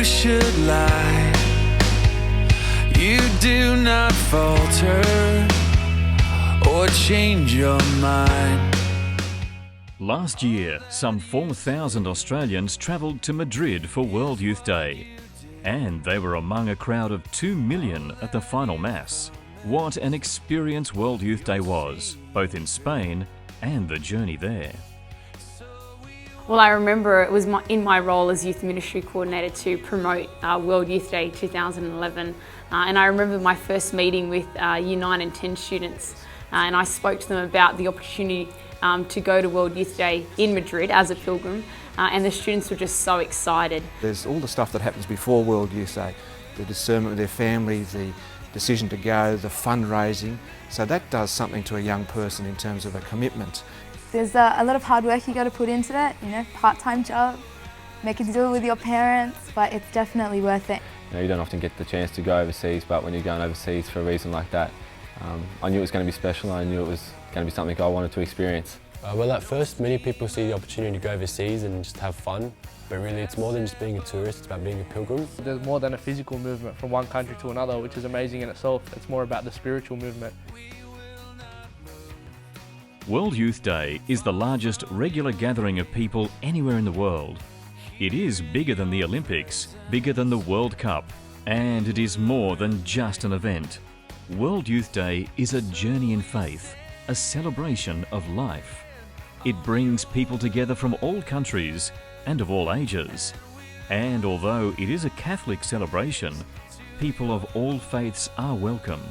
you should lie. You do not falter or change your mind. Last year, some 4,000 Australians travelled to Madrid for World Youth Day, and they were among a crowd of 2 million at the final Mass. What an experience World Youth Day was, both in Spain and the journey there. Well, I remember it was in my role as Youth Ministry Coordinator to promote World Youth Day 2011. And I remember my first meeting with Year 9 and 10 students, and I spoke to them about the opportunity to go to World Youth Day in Madrid as a pilgrim, and the students were just so excited. There's all the stuff that happens before World Youth Day, the discernment with their family, the decision to go, the fundraising. So that does something to a young person in terms of a commitment. There's a lot of hard work you got to put into that, you know, part-time job, making do with your parents, but it's definitely worth it. You know, you don't often get the chance to go overseas, but when you're going overseas for a reason like that, I knew it was going to be special, and I knew it was going to be something I wanted to experience. Well, at first, many people see the opportunity to go overseas and just have fun, but really it's more than just being a tourist, it's about being a pilgrim. There's more than a physical movement from one country to another, which is amazing in itself. It's more about the spiritual movement. World Youth Day is the largest regular gathering of people anywhere in the world. It is bigger than the Olympics, bigger than the World Cup, and it is more than just an event. World Youth Day is a journey in faith, a celebration of life. It brings people together from all countries and of all ages. And although it is a Catholic celebration, people of all faiths are welcome.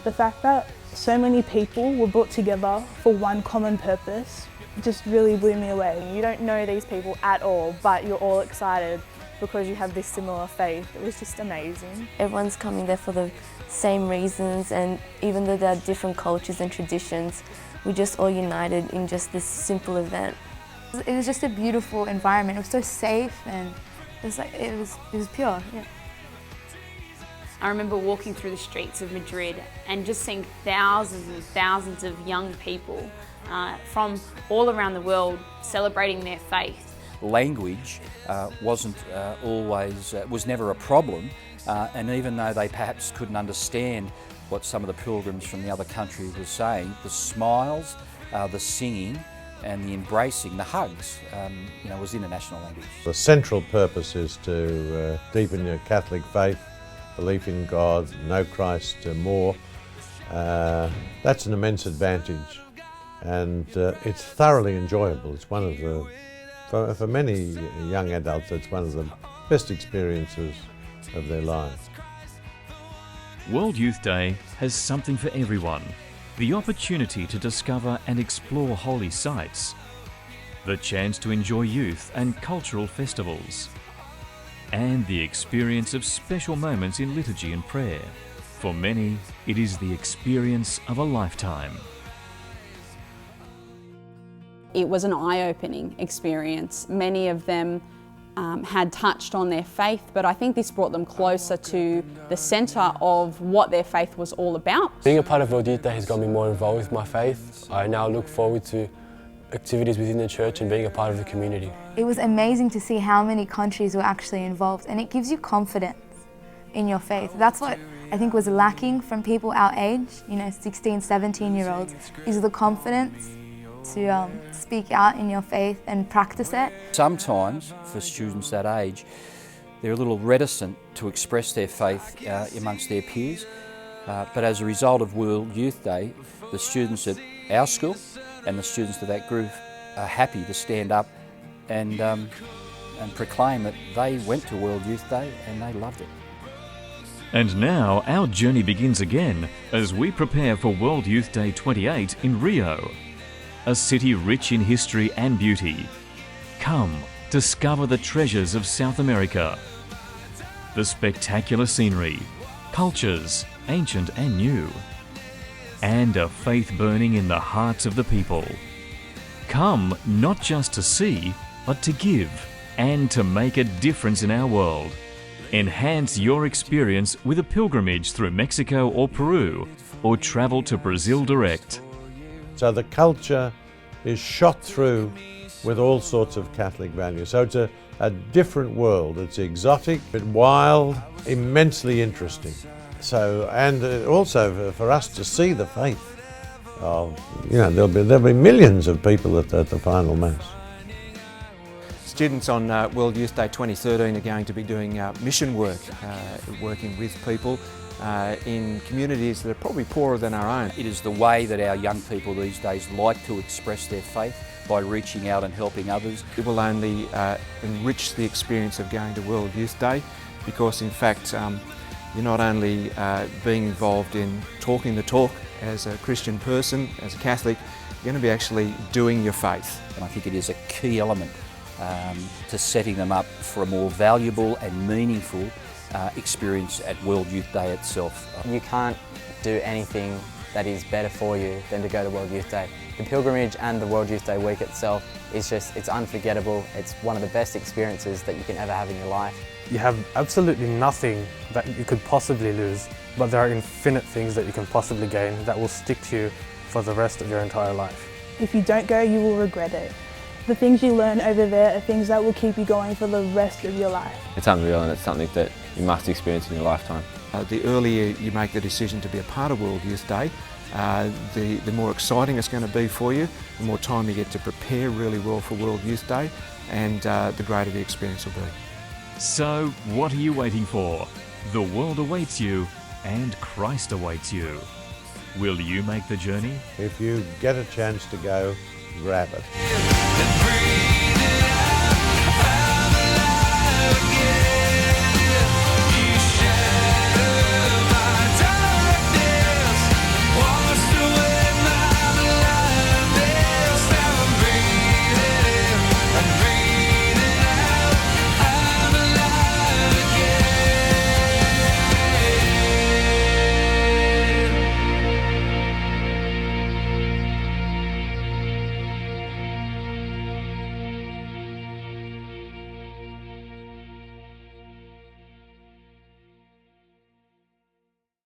The fact that so many people were brought together for one common purpose just really blew me away. You don't know these people at all, but you're all excited because you have this similar faith. It was just amazing. Everyone's coming there for the same reasons, and even though there are different cultures and traditions, we're just all united in just this simple event. It was just a beautiful environment. It was so safe, and it was pure. Yeah. I remember walking through the streets of Madrid and just seeing thousands and thousands of young people from all around the world celebrating their faith. Language was never a problem, and even though they perhaps couldn't understand what some of the pilgrims from the other country were saying, the smiles, the singing and the embracing, the hugs, was international language. The central purpose is to deepen your Catholic faith, belief in God, know Christ more. That's an immense advantage, and it's thoroughly enjoyable. It's one of the, for many young adults, it's one of the best experiences of their lives. World Youth Day has something for everyone. The opportunity to discover and explore holy sites, the chance to enjoy youth and cultural festivals, and the experience of special moments in liturgy and prayer. For many, it is the experience of a lifetime. It was an eye-opening experience. Many of them had touched on their faith, but I think this brought them closer to the centre of what their faith was all about. Being a part of World Youth Day has got me more involved with my faith. I now look forward to activities within the church and being a part of the community. It was amazing to see how many countries were actually involved, and it gives you confidence in your faith. That's what I think was lacking from people our age, 16, 17-year-olds, is the confidence to speak out in your faith and practice it. Sometimes, for students that age, they're a little reticent to express their faith amongst their peers, but as a result of World Youth Day, the students at our school and the students of that group are happy to stand up and proclaim that they went to World Youth Day and they loved it. And now our journey begins again as we prepare for World Youth Day 28 in Rio, a city rich in history and beauty. Come, discover the treasures of South America, the spectacular scenery, cultures, ancient and new, and a faith burning in the hearts of the people. Come not just to see, but to give and to make a difference in our world. Enhance your experience with a pilgrimage through Mexico or Peru, or travel to Brazil direct. So the culture is shot through with all sorts of Catholic values. So it's a different world. It's exotic, but wild, immensely interesting. So, and also for us to see the faith of, you know, there'll be millions of people at the final Mass. Students on World Youth Day 2013 are going to be doing mission work, working with people in communities that are probably poorer than our own. It is the way that our young people these days like to express their faith, by reaching out and helping others. It will only enrich the experience of going to World Youth Day, because in fact you're not only being involved in talking the talk as a Christian person, as a Catholic, you're going to be actually doing your faith. And I think it is a key element to setting them up for a more valuable and meaningful experience at World Youth Day itself. You can't do anything that is better for you than to go to World Youth Day. The pilgrimage and the World Youth Day week itself is it's unforgettable. It's one of the best experiences that you can ever have in your life. You have absolutely nothing that you could possibly lose, but there are infinite things that you can possibly gain that will stick to you for the rest of your entire life. If you don't go, you will regret it. The things you learn over there are things that will keep you going for the rest of your life. It's unreal, and it's something that you must experience in your lifetime. The earlier you make the decision to be a part of World Youth Day, the more exciting it's going to be for you, the more time you get to prepare really well for World Youth Day, and the greater the experience will be. So, what are you waiting for? The world awaits you, and Christ awaits you. Will you make the journey? If you get a chance to go, grab it.